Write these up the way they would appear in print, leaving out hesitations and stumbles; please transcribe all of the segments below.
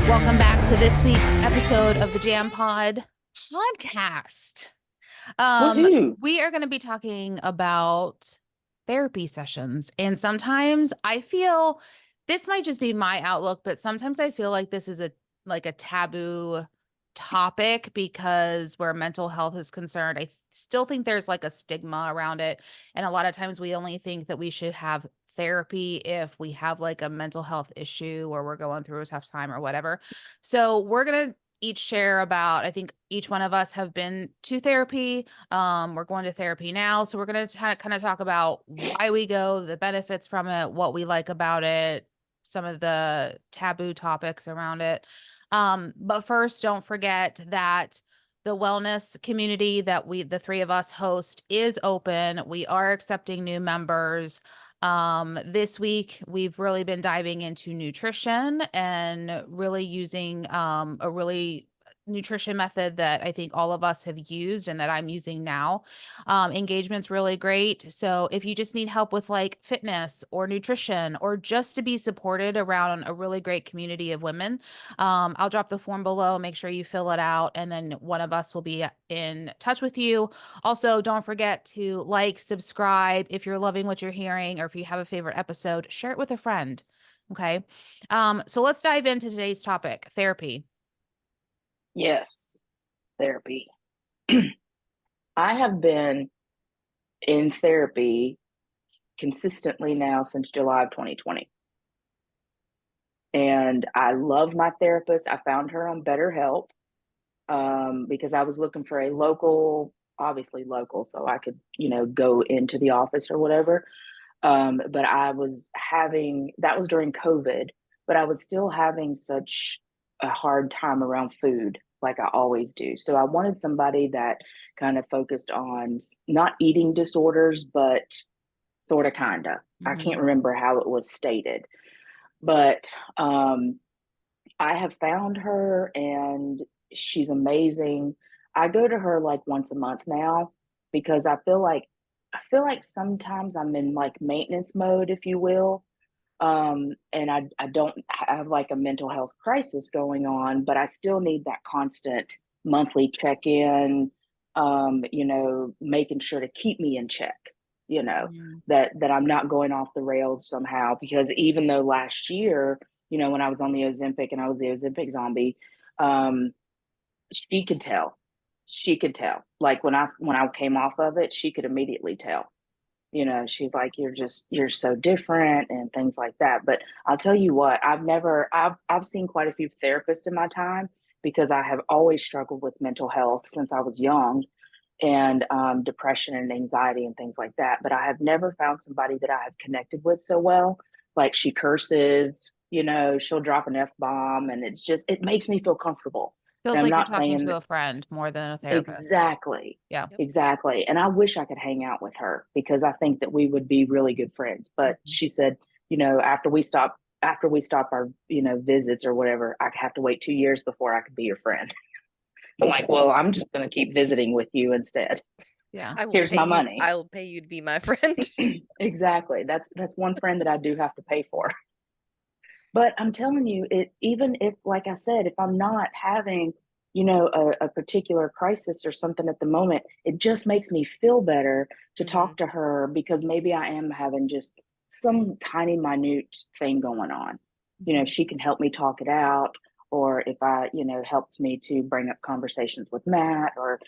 Welcome back to this week's episode of the Jam Pod podcast. Woohoo! We are going to be talking about therapy sessions. And sometimes I feel this might just be my outlook, but sometimes I feel like this is a taboo topic because where mental health is concerned, I still think there's like a stigma around it. And a lot of times we only think that we should have therapy if we have like a mental health issue or we're going through a tough time or whatever. So we're going to each share about, I think each one of us have been to therapy. We're going to therapy now. So we're going to kind of talk about why we go, the benefits from it, what we like about it, some of the taboo topics around it. But first, don't forget that the wellness community that the three of us host is open. We are accepting new members. This week we've really been diving into nutrition and really using a really nutrition method that I think all of us have used and that I'm using now. Engagement's really great. So if you just need help with like fitness or nutrition or just to be supported around a really great community of women, I'll drop the form below. Make sure you fill it out, and then one of us will be in touch with you. Also, don't forget to like, subscribe if you're loving what you're hearing, or if you have a favorite episode, share it with a friend. Okay. So let's dive into today's topic, therapy. Yes, therapy. I have been in therapy consistently now since July of 2020. And I love my therapist. I found her on Betterhelp because I was looking for a local, obviously local, so I could, go into the office or whatever. But that was during COVID, but I was still having such a hard time around food, like I always do. So I wanted somebody that kind of focused on not eating disorders, but sort of, kind of. I can't remember how it was stated, but I have found her and she's amazing. I go to her like once a month now because I feel like sometimes I'm in like maintenance mode, if you will. And I don't have like a mental health crisis going on, but I still need that constant monthly check-in, making sure to keep me in check, that I'm not going off the rails somehow. Because even though last year, when I was on the Ozempic and I was the Ozempic zombie, um, she could tell. She could tell. Like when I came off of it, she could immediately tell. She's like, you're so different and things like that. But I'll tell you what, I've seen quite a few therapists in my time because I have always struggled with mental health since I was young, and depression and anxiety and things like that. But I have never found somebody that I have connected with so well. Like, she curses, she'll drop an F bomb, and it makes me feel comfortable. And Feels I'm like you're not talking saying to a friend more than a therapist. exactly, Yeah. exactly. And I wish I could hang out with her because I think that we would be really good friends. But she said, after we stop our, visits or whatever, I have to wait 2 years before I could be your friend. I'm like, well, I'm just going to keep visiting with you instead. Yeah. Here's my money. I will pay you to be my friend. Exactly. That's one friend that I do have to pay for. But I'm telling you, even if, like I said, if I'm not having, a particular crisis or something at the moment, it just makes me feel better to talk to her because maybe I am having just some tiny, minute thing going on. If she can help me talk it out, or if helps me to bring up conversations with Matt, or,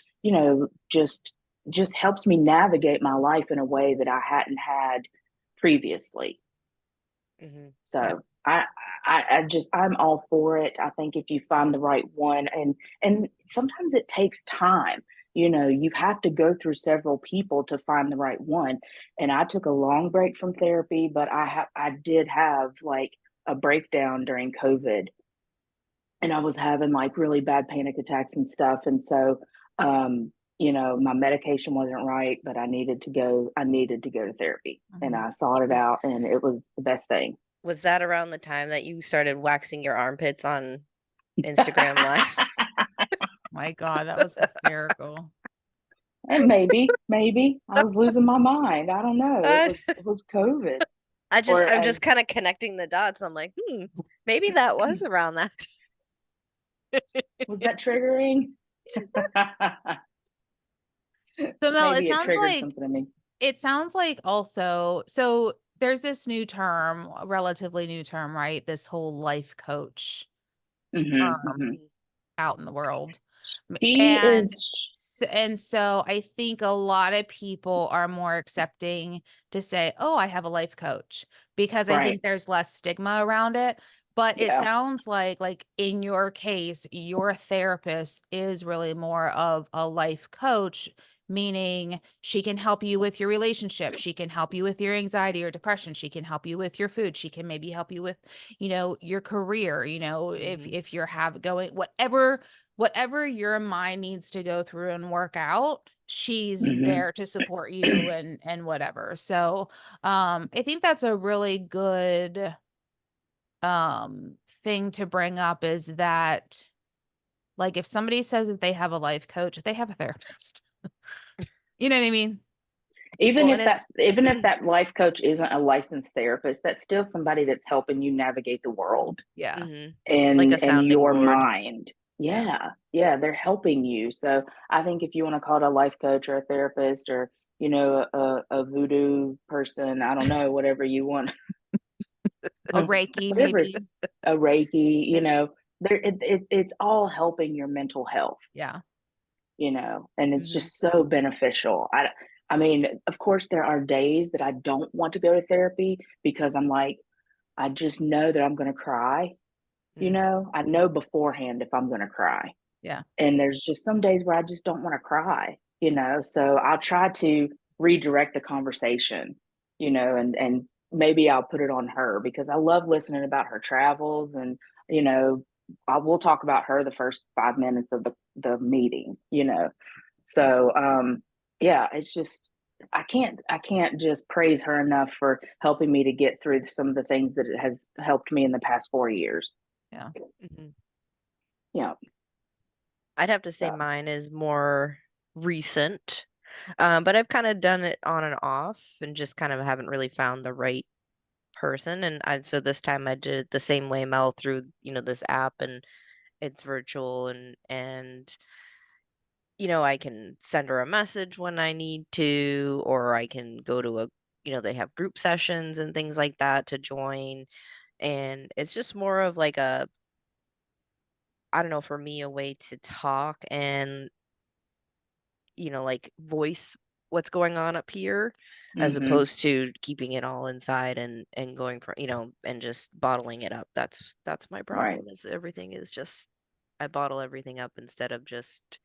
just helps me navigate my life in a way that I hadn't had previously. So I'm all for it. I think if you find the right one, and sometimes it takes time. You have to go through several people to find the right one. And I took a long break from therapy, but I did have like a breakdown during COVID, and I was having like really bad panic attacks and stuff. And so, my medication wasn't right, but I needed to go to therapy, and I sought it out, and it was the best thing. Was that around the time that you started waxing your armpits on Instagram Live? My God, that was hysterical. And maybe I was losing my mind. I don't know. It was COVID. I'm just kind of connecting the dots. I'm like, maybe that was around that. Was that triggering? So Mel, Maybe it triggered something in me. it sounds like also, so there's this new term, a relatively new term, right? This whole life coach Hmm, term hmm. out in the world. She And is so I think a lot of people are more accepting to say, "Oh, I have a life coach," because I right. think there's less stigma around it. But it Yeah. sounds like in your case, your therapist is really more of a life coach, meaning she can help you with your relationship, she can help you with your anxiety or depression, she can help you with your food, she can maybe help you with, your career, if you're have going whatever your mind needs to go through and work out, she's Hmm. there to support you and whatever. So, I think that's a really good thing to bring up, is that, like, if somebody says that they have a life coach, they have a therapist. You know what I mean? Even Well, if and it's that life coach isn't a licensed therapist, that's still somebody that's helping you navigate the world Yeah. mhm, like a and sounding your board. mind. Yeah. Yeah. Yeah, they're helping you. So I think if you want to call it a life coach or a therapist or a voodoo person, I don't know, whatever you want, A Reiki, whatever, maybe. a Reiki, it's all helping your mental health, Yeah. and it's Mhm, just so beneficial. I mean, of course there are days that I don't want to go to therapy because I'm like, I just know that I'm going to cry. mm, I know beforehand if I'm going to cry. Yeah. And there's just some days where I just don't want to cry, so I'll try to redirect the conversation, and maybe I'll put it on her because I love listening about her travels, and you know I will talk about her the first 5 minutes of the meeting. So yeah, it's just I can't just praise her enough for helping me to get through some of the things that it has helped me in the past 4 years. Yeah. mhm. Yeah. I'd have to say So mine is more recent, but I've kind of done it on and off, and just kind of haven't really found the right person. And so this time I did it the same way, Mel, through this app, and it's virtual, and I can send her a message when I need to, or I can go to they have group sessions and things like that to join. And it's just more of like I don't know, for me, a way to talk and, like, voice what's going on up here, as mhm. opposed to keeping it all inside and going for, and just bottling it up. That's my Right. problem, is everything is just, I bottle everything up instead of just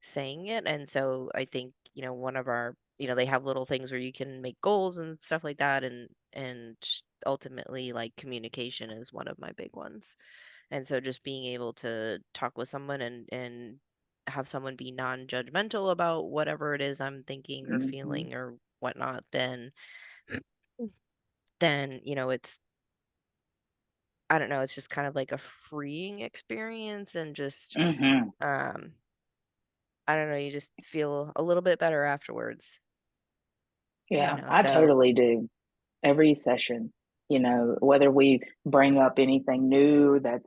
saying it. And so I think, one of our, they have little things where you can make goals and stuff like that, and ultimately, like, communication is one of my big ones. And so just being able to talk with someone and have someone be non-judgmental about whatever it is I'm thinking or Mhm. feeling or whatnot, then it's, I don't know, it's just kind of like a freeing experience, and just Mhm. um I don't know, you just feel a little bit better afterwards, Yeah. I so totally do. Every session, whether we bring up anything new that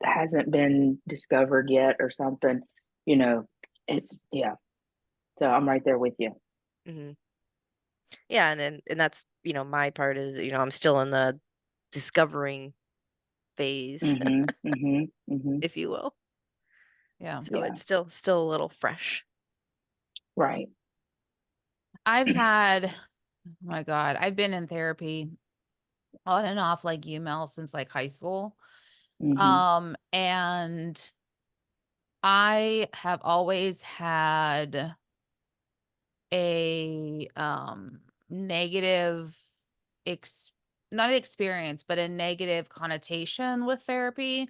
hasn't been discovered yet or something, you know, it's yeah. So I'm right there with you. mhm. Yeah, and that's, my part is, I'm still in the discovering phase, Mhm. Mhm. Mhm. if you will. Yeah. So Yeah. it's still a little fresh. Right. I've had, oh my God, I've been in therapy on and off like you, Mel, since like high school. Mhm. And I have always had a negative ex not experience, but a negative connotation with therapy,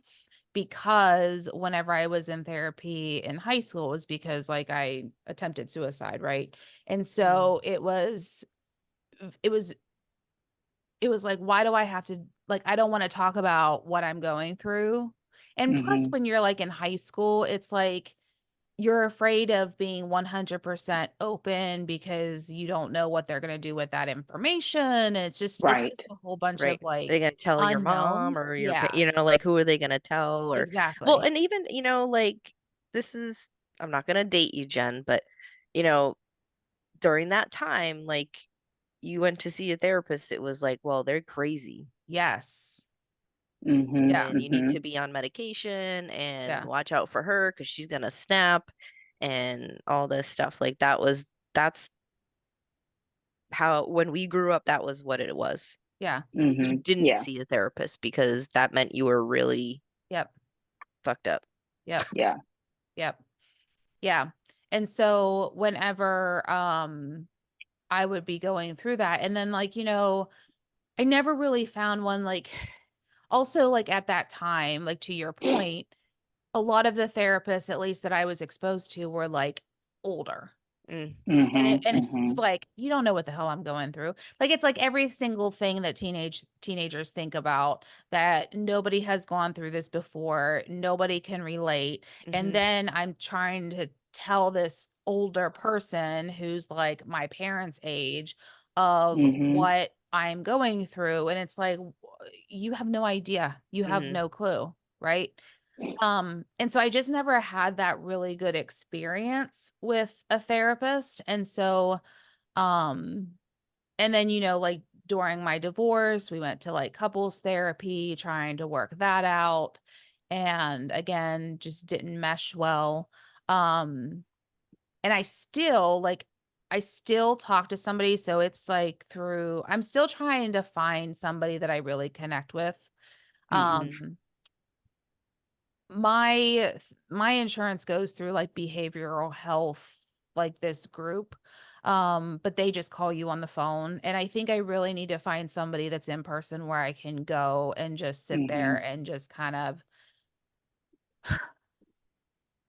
because whenever I was in therapy in high school, it was because like I attempted suicide, right? And Mm, so it was it was like, why do I have to, like, I don't want to talk about what I'm going through. And plus, Mhm. when you're like in high school, it's like you're afraid of being 100% open because you don't know what they're going to do with that information. And it's Right. just a whole bunch of Right. Are they like gonna tell your mom unknowns. or your, Yeah, like, who are they gonna tell? Or, well, exactly. and even, like, this is, I'm not gonna date you, Jen, but, you know, during that time, like, you went to see a therapist, it was like, well, they're crazy Yes. Mm-hmm. Yeah. and you need Mm-hmm. to be on medication and Yeah. watch out for her because she's gonna snap and all this stuff. Like, that's how, when we grew up, that was what it was. Yeah. You Mm-hmm. didn't Yeah. see a therapist because that meant you were really Yep. fucked up. Yep. Yeah. Yep. Yeah. And so whenever I would be going through that, and then like, I never really found one like also like at that time, like to your point, a lot of the therapists, at least that I was exposed to, were like older. Mm, And Mm-hmm. it Mm-hmm. was like, you don't know what the hell I'm going through. Like it's like every single thing that teenagers think about, that nobody has gone through this before, nobody can relate. And hmm then I'm trying to tell this older person who's like my parents' age of Mm-hmm. what I'm going through. And it's like, you have no idea. You have hmm no clue, right? And so I just never had that really good experience with a therapist. And so, um, and then, like during my divorce, we went to like couples therapy, trying to work that out. And again, just didn't mesh well. And I still talk to somebody. So it's like I'm still trying to find somebody that I really connect with. Mm-hmm. Um, my insurance goes through like behavioral health, like this group, but they just call you on the phone, and I think I really need to find somebody that's in person where I can go and just sit there Mm-hmm. and just kind of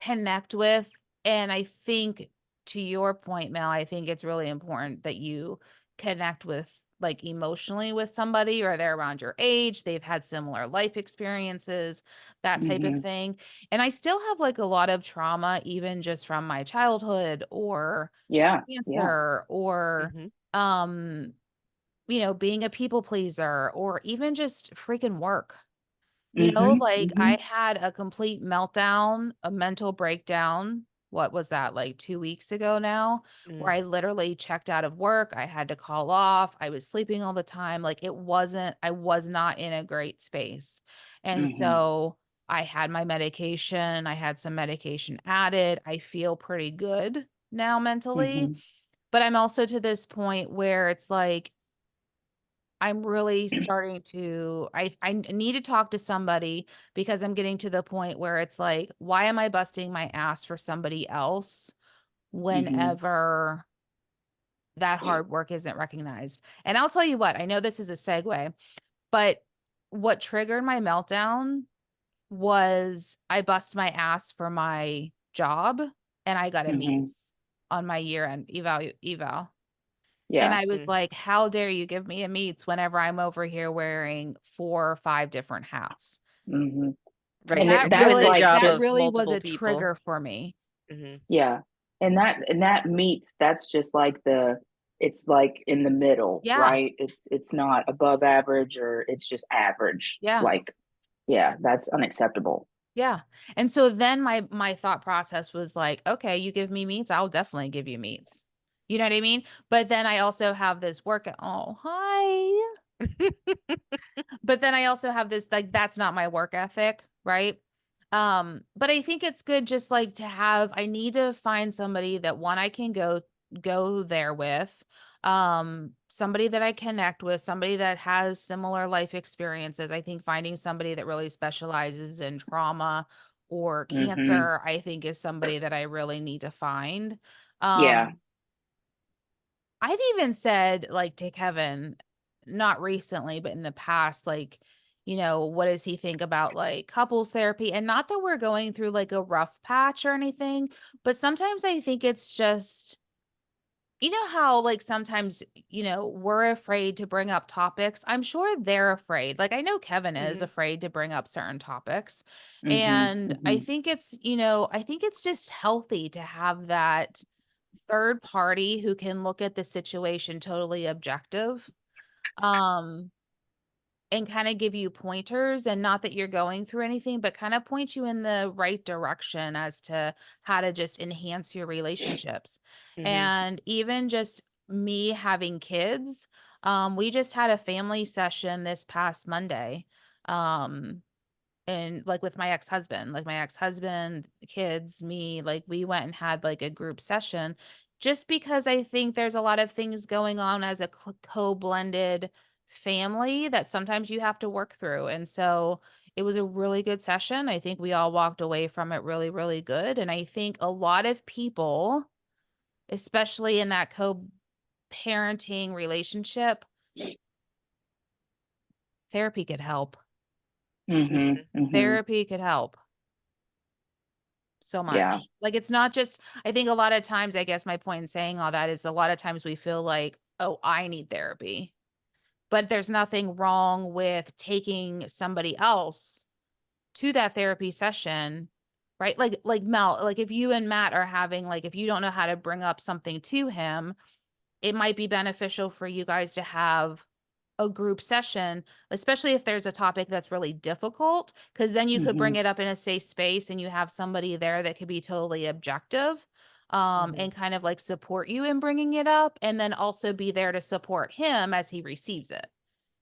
connect with. And I think, to your point, Mel, I think it's really important that you connect with like emotionally with somebody, or they're around your age, they've had similar life experiences, that type of Mm-hmm. thing. And I still have like a lot of trauma, even just from my childhood, or Yeah. Yeah. cancer, or hmm um, being a people pleaser, or even just freaking work. Mm-hmm. Like Mm-hmm. I had a complete meltdown, a mental breakdown. What was that, like 2 weeks ago now, where mm I literally checked out of work. I had to call off. I was sleeping all the time. Like I was not in a great space. And Mm-hmm. so I had my medication. I had some medication added. I feel pretty good now mentally. Mm-hmm. But I'm also to this point where it's like, I'm really starting to I need to talk to somebody, because I'm getting to the point where it's like, why am I busting my ass for somebody else Mm-hmm. whenever that hard work isn't recognized? And I'll tell you what, I know this is a segue, but what triggered my meltdown was I bust my ass for my job, and I got a Mm-hmm. meets on my year-end eval. And Yeah. I was mm. like, "How dare you give me a meets whenever I'm over here wearing 4 or 5 different hats?" Mm-hmm. Right. And That Doing that's the really like job that of just, really was multiple a people. trigger for me. hmm yeah. And that meets, that's just like it's like in the middle, Yeah, right? It's not above average, or it's just average. yeah, Like, yeah, that's unacceptable. yeah. And so then my thought process was like, "Okay, you give me meets, I'll definitely give you meets." You know what I mean? But then I also have this work oh, hi. But then I also have this, like, that's not my work ethic, right? But I think it's good just like to have, I need to find somebody that, one, I can go there with, somebody that I connect with, somebody that has similar life experiences. I think finding somebody that really specializes in trauma or Mm-hmm. cancer, I think, is somebody that I really need to find. Yeah. Um, I've even said, like, to Kevin, not recently, but in the past, like, what does he think about like couples therapy? And not that we're going through like a rough patch or anything, but sometimes I think it's just you know how like sometimes, we're afraid to bring up topics. I'm sure they're afraid. Like I know Kevin is Mhm. afraid to bring up certain topics. Mhm. And I Mhm. think I think it's just healthy to have that third party who can look at the situation totally objective. Um and kind of give you pointers, and not that you're going through anything, but kind of point you in the right direction as to how to just enhance your relationships. Mhm. And even just me having kids, we just had a family session this past Monday. Um, and like with my ex-husband, kids, me, like we went and had like a group session just because I think there's a lot of things going on as a co-blended family that sometimes you have to work through. And so it was a really good session. I think we all walked away from it really, really good. And I think a lot of people, especially in that co-parenting relationship, therapy could help. Mhm. Mhm. Mhm. Therapy could help so Yeah. much. Like, it's not just, I think a lot of times, I guess my point in saying all that is a lot of times we feel like, "Oh, I need therapy." But there's nothing wrong with taking somebody else to that therapy session, right? Like Mel, like if you and Matt are having like if you don't know how to bring up something to him, it might be beneficial for you guys to have a group session, especially if there's a topic that's really difficult, because then you could bring Mhm. it up in a safe space and you have somebody there that could be totally objective, Mhm. and kind of like support you in bringing it up, and then also be there to support him as he receives it.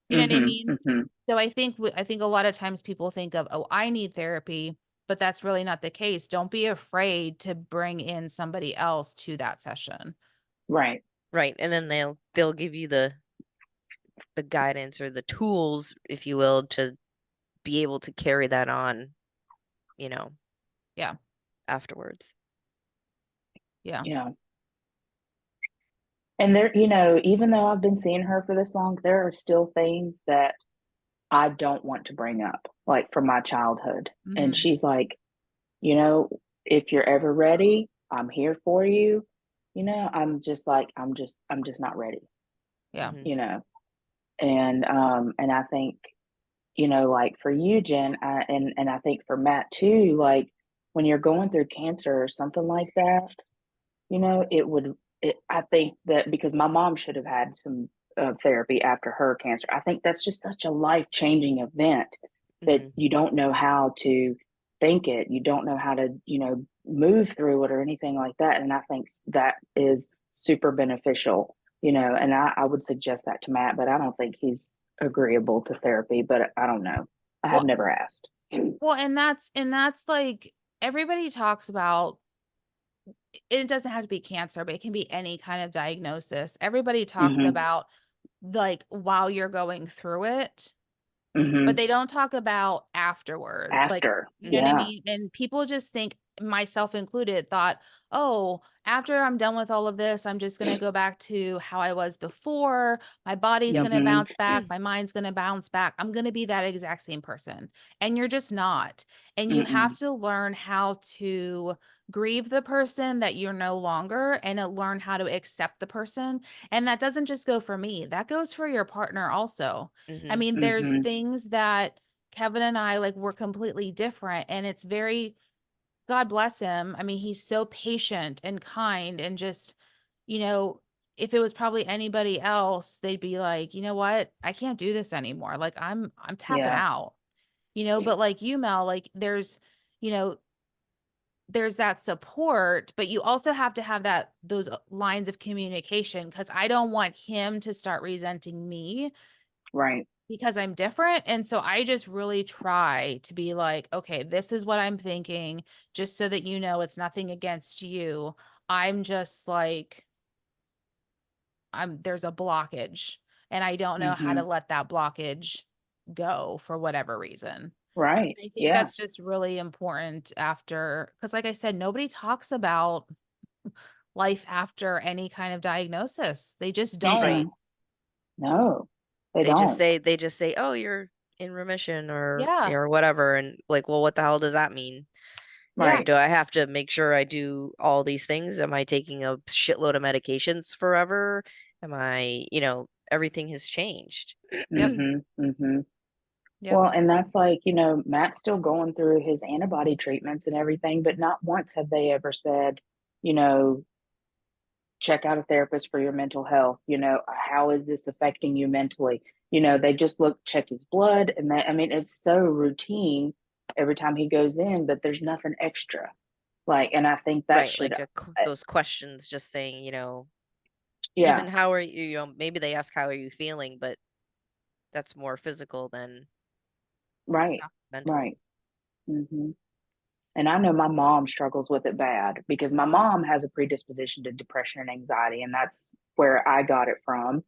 You know what I Mhm. mean? Mhm. So I think a lot of times people think of, oh, I need therapy, but that's really not the case. Don't be afraid to bring in somebody else to that session. Right. Right. And then they'll give you the guidance or the tools, if you will, to be able to carry that on, you know, Yeah. afterwards. Yeah. Yeah. And there, even though I've been seeing her for this long, there are still things that I don't want to bring up, like from my childhood. And Hmm. she's like, you know, if you're ever ready, I'm here for you. I'm just like, I'm just not ready, Yeah. Mhm. you know. And I think, like for you, Jen, and I think for Matt too, like when you're going through cancer or something like that, I think that because my mom should have had some therapy after her cancer. I think that's just such a life-changing event that Mhm. you don't know how to think it. You don't know how to, move through it or anything like that. And I think that is super beneficial, and I would suggest that to Matt, but I don't think he's agreeable to therapy, but I don't know. I have Well, never asked. and that's like everybody talks about, it doesn't have to be cancer, but it can be any kind of diagnosis. Everybody talks Mm-hmm. about like while you're going through it, but Mm-hmm. they don't talk about afterwards. Like, After. you know what I Yeah. mean? And people just think, myself included, thought, oh, after I'm done with all of this, I'm just going to go back to how I was before. My body's going to Mm-hmm. bounce back. My mind's going to bounce back. I'm going to be that exact same person. And you're just not. And you have Mm-mm. to learn how to grieve the person that you're no longer, and learn how to accept the person. And that doesn't just go for me, that goes for your partner also. I Mhm. mean, there's Mm-hmm. things that Kevin and I like were completely different, and it's very, God bless him. I mean, he's so patient and kind, and just, you know, if it was probably anybody else, they'd be like, "You know what? I can't do this anymore. Like I'm tapping Yeah. out." But like you, Mel, like you know, there's that support, but you also have to have those lines of communication, because I don't want him to start resenting me Right. because I'm different. And so I just really try to be like, okay, this is what I'm thinking, just so that it's nothing against you. I'm just like, there's a blockage, and I don't know how Mm-hmm. to let that blockage go for whatever reason. Right. I think Yeah. that's just really important after, because like I said, nobody talks about life after any kind of diagnosis. They just don't. Right. Mm-mm. No, they They just don't. say they just say, "Oh, you're in remission," or Yeah. whatever, and like, well, what the hell does that mean? Yeah. Do I have to make sure I do all these things? Am I taking a shitload of medications forever? Am I, everything has changed. Yep. Mm-hmm. Yep. Well, and that's like, Matt's still going through his antibody treatments and everything, but not once have they ever said, you know, check out a therapist for your mental health. How is this affecting you mentally? They just check his blood, and I mean, it's so routine every time he goes in, but there's nothing extra. Like, and I think that Right, should, like those questions just saying, even yeah, how are you, maybe they ask how are you feeling, but that's more physical than right, mental. right. hmm And I know my mom struggles with it bad because my mom has a predisposition to depression and anxiety, and that's where I got it from.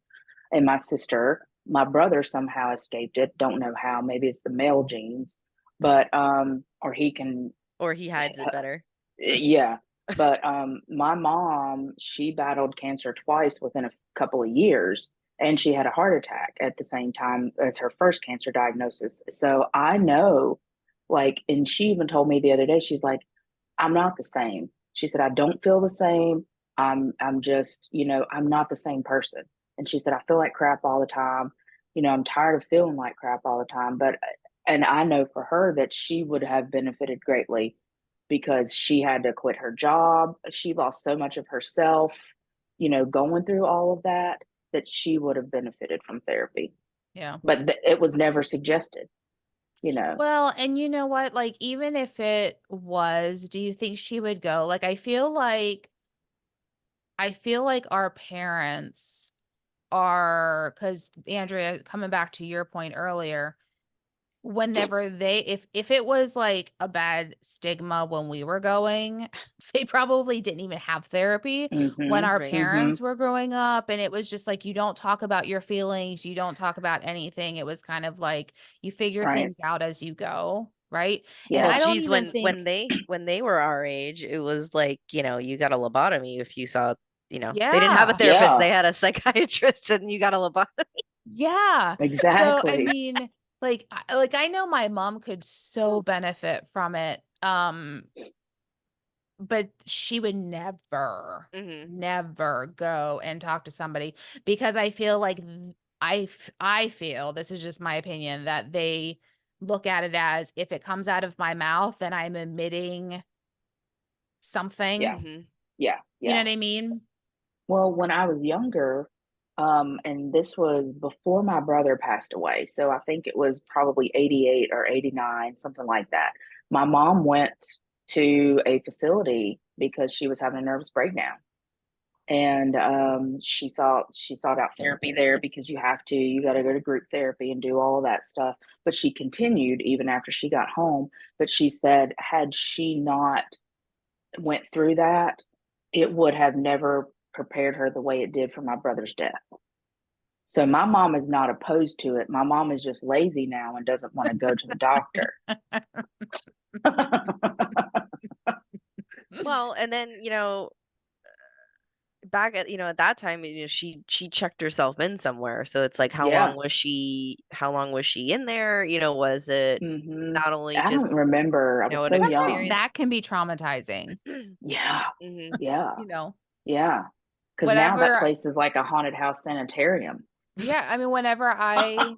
And my sister, my brother somehow escaped it. Don't know how. Maybe it's the male genes, but or he can, Or he hides it better. yeah. But my mom, she battled cancer twice within a couple of years, and she had a heart attack at the same time as her first cancer diagnosis. So I know, like, and she even told me the other day, she's like, I'm not the same. She said, I don't feel the same. I'm just, I'm not the same person. And she said, I feel like crap all the time. I'm tired of feeling like crap all the time. And I know for her that she would have benefited greatly because she had to quit her job. She lost so much of herself, going through all of that, that she would have benefited from therapy. Yeah. But it was never suggested. Well, and you know what? Like, even if it was, do you think she would go? Like, I feel like our parents are, because Andrea, coming back to your point earlier, whenever if it was like a bad stigma when we were going, they probably didn't even have therapy when Mm-hmm. our Right. Mm-hmm. parents were growing up, and it was just like, you don't talk about your feelings, you don't talk about anything. It was kind of like you figure Right. things out as you go, right? And Well, I Yeah. don't geez, even when think, they were our age, it was like, you got a lobotomy if you saw, they didn't have a yeah. therapist, Yeah. they had a psychiatrist and you got a lobotomy. Yeah. So I Exactly. mean, like I know my mom could so benefit from it. But she would never, Hmm. never go and talk to somebody, because I feel like I feel, this is just my opinion, that they look at it as, if it comes out of my mouth, then I'm emitting something. Yeah. Hmm. Yeah. You know Yeah. what I mean? Well, when I was younger, and this was before my brother passed away, so I think it was probably 88 or 89, something like that. My mom went to a facility because she was having a nervous breakdown. And she sought out therapy there because you got to go to group therapy and do all of that stuff. But she continued even after she got home. But she said, had she not went through that, it would have never prepared her the way it did for my brother's death. So my mom is not opposed to it. My mom is just lazy now and doesn't want to go to the doctor. Well, and then, back at that time, she checked herself in somewhere. So it's like, Yeah. how long was she in there? Was it not only I just, don't remember. I was an so Sometimes young. experience? that can be traumatizing, Yeah. Hmm. Yeah. you know. Yeah. Because now that Whenever, place is like a haunted house sanitarium. yeah, I mean, whenever I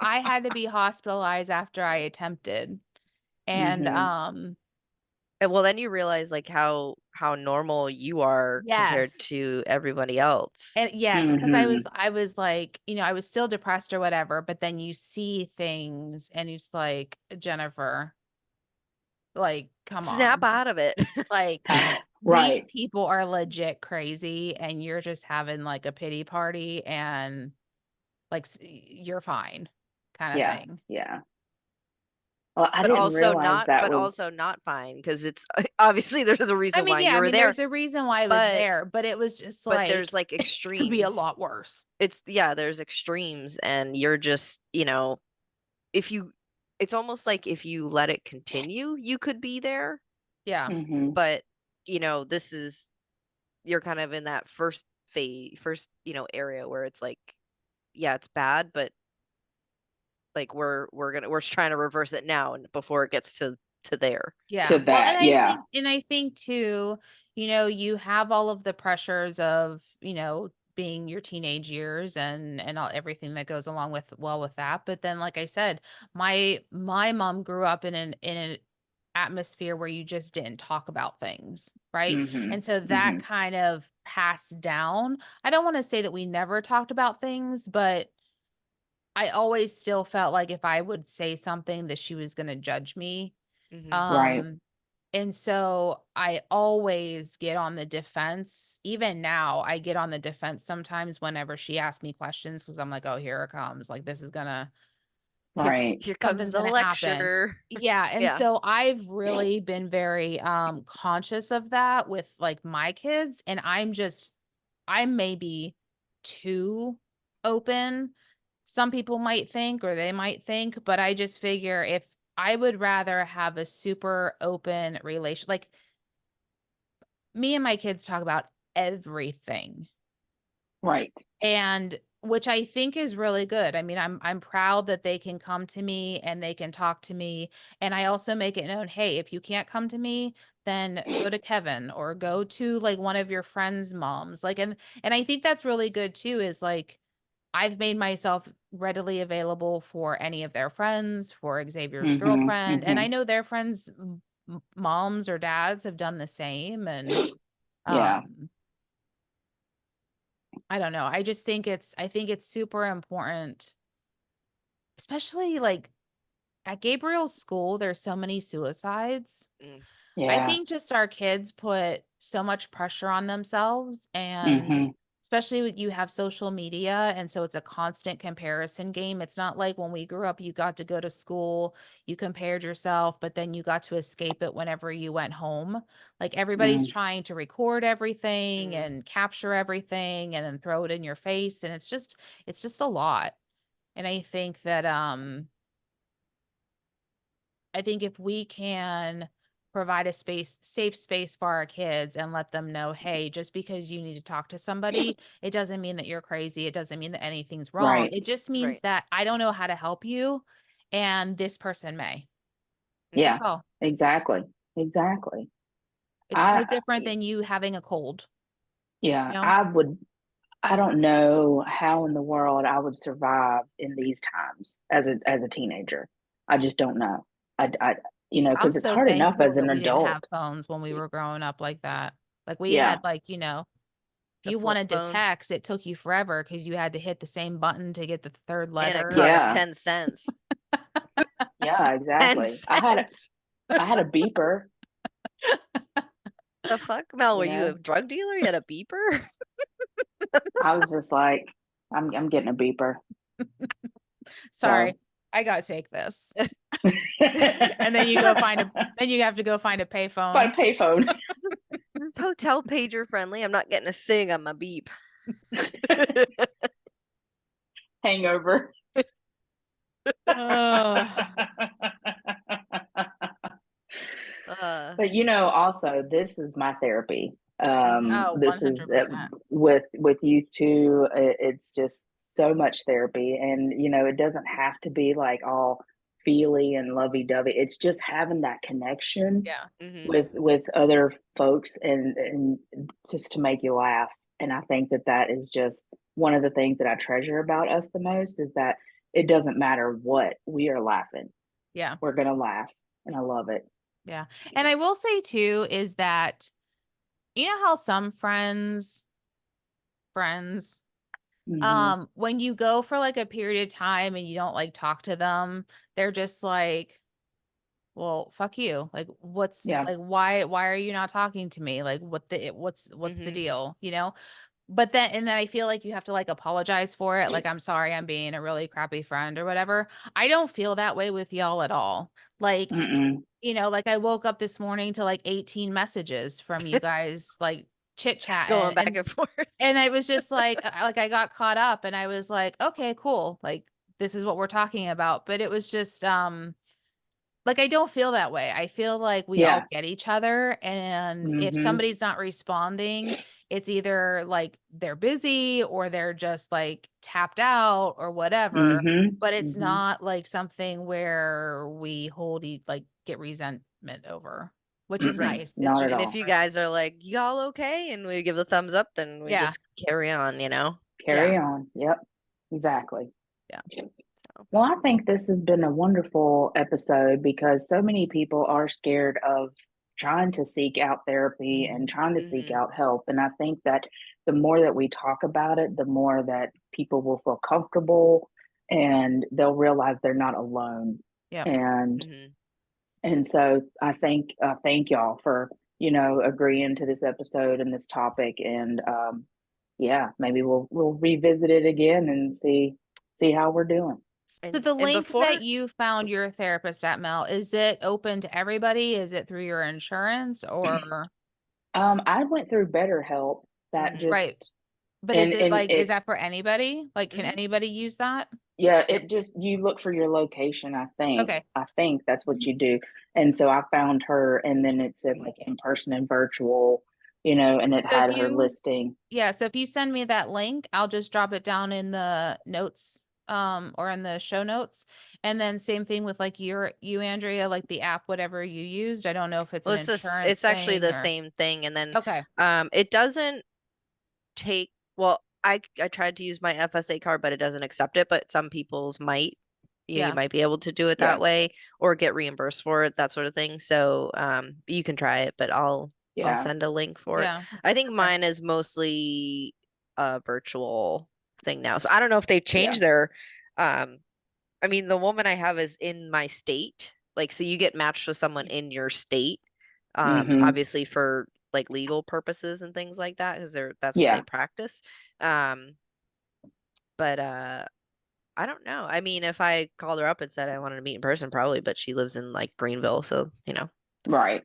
had to be hospitalized after I attempted, and hmm And well, then you realize like how normal you are compared yes. to everybody else. And yes, because hmm I was like, I was still depressed or whatever, but then you see things and it's like, Jennifer, like, come Snap on. out of it. Like, these Right. people are legit crazy, and you're just having like a pity party, and like, you're fine, kind of Yeah. thing. Yeah. Well, I didn't realize that But was. also not fine because it's obviously there's a I reason mean, why yeah, you I were mean, there, there's a reason why I was but there, but it was just but like, there's like it could be a extremes. lot worse. There's extremes and you're just, if you it's almost like if you let it continue, you could be there, Yeah. hmm but this is you're kind of in that first, area where it's like, yeah, it's bad, but like we're trying to reverse it now and before it gets to to there. Yeah. to Well, that. Yeah. and I think too, you have all of the pressures of, being your teenage years and all everything that goes along with that. But then, like I said, my mom grew up in an atmosphere where you just didn't talk about things, right? Mm-hmm. And so that Mm-hmm. kind of passed down. I don't want to say that we never talked about things, but I always still felt like if I would say something that she was going to judge me. Hmm. Right. Um and so I always get on the defense. Even now, I get on the defense sometimes whenever she asks me questions because I'm like, oh, here it comes. Like this is gonna Here, Right. here comes something's the gonna happen. lecture. Yeah. And Yeah. so I've really been very conscious of that with like my kids. And I'm maybe too open. Some people might think, or they might think, but I just figure if I would rather have a super open relation, like me and my kids talk about everything. Right. And which I think is really good. I mean, I'm proud that they can come to me and they can talk to me. And I also make it known, hey, if you can't come to me, then go to Kevin or go to like one of your friends' moms. Like and I think that's really good too, is like I've made myself readily available for any of their friends, for Xavier's Mm-hmm. girlfriend. And Mm-hmm. I know their friends' moms or dads have done the same. And Yeah. um I don't know. I think it's super important, especially like at Gabriel's school, there's so many suicides. Mm. I Yeah. think just our kids put so much pressure on themselves, and Mm-hmm. especially when you have social media, and so it's a constant comparison game. It's not like when we grew up, you got to go to school, you compared yourself, but then you got to escape it whenever you went home. Like everybody's Mm. trying to record everything Mm. and capture everything and then throw it in your face, and it's just a lot. And I think if we can provide a safe space for our kids and let them know, hey, just because you need to talk to somebody, it doesn't mean that you're crazy. It doesn't mean that anything's wrong. Right. It just means Right. that I don't know how to help you and this person may. Hmm. Yeah. That's all. Exactly. Exactly. It's no I different than you having a cold, yeah, you know? I don't know how in the world I would survive in these times as a teenager. I just don't know. I I'm because it's so hard enough thankful as that an we didn't have adult. phones when we were growing up like that. Like we Yeah. had like, if The you flip wanted to phone. text, it took you forever because you had to hit the same button to get the third And it letter. cost And Yeah. 10 cents. Yeah, 10 exactly. cents. I had a beeper, The fuck, Mel? Were you you a know. drug dealer? You had a beeper? I was just like, I'm getting a beeper. sorry, So I gotta take this. And then by you have to go find a payphone. payphone. Hotel pager friendly. I'm not getting a sing on my beep. Hangover. Oh, Uh, But also this is my therapy. mhm. oh, This is 100%. with you two. It's just so much therapy, and it doesn't have to be like all feely and lovey dovey. It's just having that connection Yeah. Mhm. with other folks, and just to make you laugh. And I think that is just one of the things that I treasure about us the most is that it doesn't matter what, we are laughing. Yeah. We're gonna laugh, and I love it. Yeah. And I will say too is that you know how some friends, Hmm. when you go for like a period of time and you don't like talk to them, they're just like, well, fuck you. Like, Yeah. why are you not talking to me? Like, what's the Mhm. deal? But then I feel like you have to like apologize for it. Like, I'm sorry, I'm being a really crappy friend or whatever. I don't feel that way with y'all at all. Like, Mm-mm. like I woke up this morning to like 18 messages from you guys, like chit Going chatting. back and forth. And I was just like, I got caught up and I was like, okay, cool. Like, this is what we're talking about. But it was just, like, I don't feel that way. I feel like we all Yeah. get each other, and if Hmm. somebody's not responding, it's either like they're busy or they're just like tapped out or whatever, Hmm. but it's Hmm. not like something where we hold like get judgment over, which is Mm-mm, nice. It's not at just And all. if you guys are like, y'all okay? And we give the thumbs up, then we Yeah. just carry on, you know? Carry on. Yep, exactly. Yeah. Well, I think this has been a wonderful episode because so many people are scared of trying to seek out therapy and trying to seek Mhm. out help. And I think that the more that we talk about it, the more that people will feel comfortable and they'll realize they're not alone. Yep. And Mhm. and so thank y'all for, you know, agreeing to this episode and this topic. And yeah, maybe we'll revisit it again and see how we're doing. So And the link before that you found your therapist at, Mel, is it open to everybody? Is it through your insurance or I went through Betterhelp. That Mhm. right? just But is it and like, is it that for anybody? Like, can Mhm. anybody use that? yeah, it just you look for your location, I think. Okay. I think that's what you do. And so I found her and then it said like in person and virtual, you know, and it So if had her you, listing. yeah, so if you send me that link, I'll just drop it down in the notes, or in the show notes. And then same thing with like you, Andrea, like the app, whatever you used. I don't know if it's Well, an insurance it's actually thing the or, same thing. And then okay. it doesn't take, well, I tried to use my FSA card, but it doesn't accept it. But some people's might, you know, you Yeah. might be able to do it Yeah. that way or get reimbursed for it, that sort of thing. So you can try it, but I'll Yeah. send a link for it. Yeah. I think Okay. mine is mostly a virtual thing now. So I don't know if they've changed Yeah. their I mean, the woman I have is in my state. Like, so you get matched with someone in your state, Mm-hmm. obviously for like legal purposes and things like that, because that's where they Yeah. practice. But I don't know. I mean, if I called her up and said I wanted to meet in person, probably, but she lives in like Greenville, so you know. Right.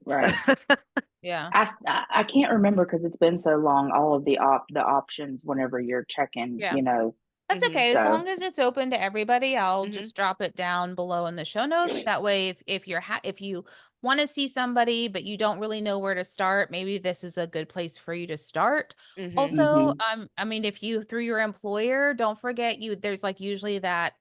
Yeah. I can't remember because it's been so long, all of the options whenever you're checking, Yeah. you know. That's Mhm. okay. As So long as it's open to everybody, I'll Mhm. just drop it down below in the show notes. That way, if you're if you want to see somebody, but you don't really know where to start, maybe this is a good place for you to start. Mhm. Also, mm-hmm. I mean, if you through your employer, don't forget there's like usually that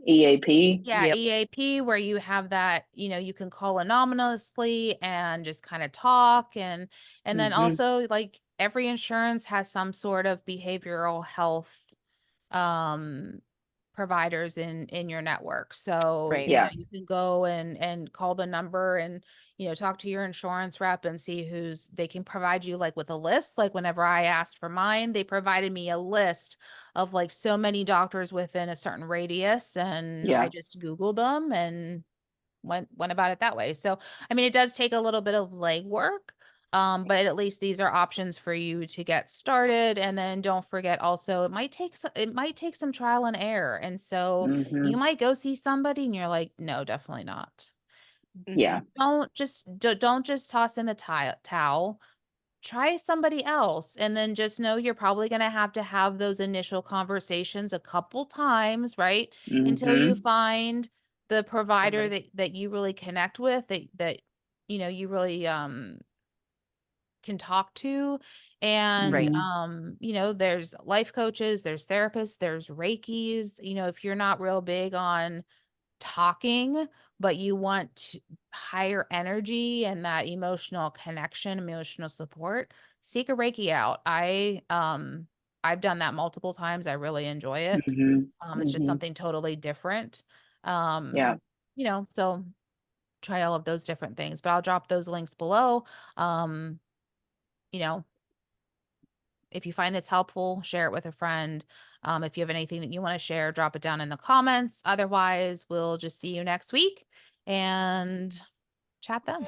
EAP. yeah, Yep. EAP where you have that, you can call anonymously and just kind of talk and then Mm-hmm. also like every insurance has some sort of behavioral health um providers in your network. So, Right. Yeah. you can go and call the number and talk to your insurance rep and see they can provide you like with a list. Like whenever I asked for mine, they provided me a list of like so many doctors within a certain radius and I Yeah. just Googled them and went about it that way. So, I mean, it does take a little bit of legwork, but at least these are options for you to get started. And then don't forget also, it might take some trial and error. And so Mm-hmm. you might go see somebody and you're like, no, definitely not. Yeah. Mhm. Don't just toss in the towel. Try somebody else and then just know you're probably going to have those initial conversations a couple times, right? Until you Mm-hmm. find the provider Somebody. that you really connect with, that you really can talk to. And Right. Mm-hmm. there's life coaches, there's therapists, there's Reikis. If you're not real big on talking, but you want higher energy and that emotional connection, emotional support, seek a Reiki out. I've done that multiple times. I really enjoy it. Mm-hmm. It's just Mm-hmm. something totally different. Yeah. So try all of those different things, but I'll drop those links below. Um, you know, if you find this helpful, share it with a friend. If you have anything that you want to share, drop it down in the comments. Otherwise, we'll just see you next week and chat then.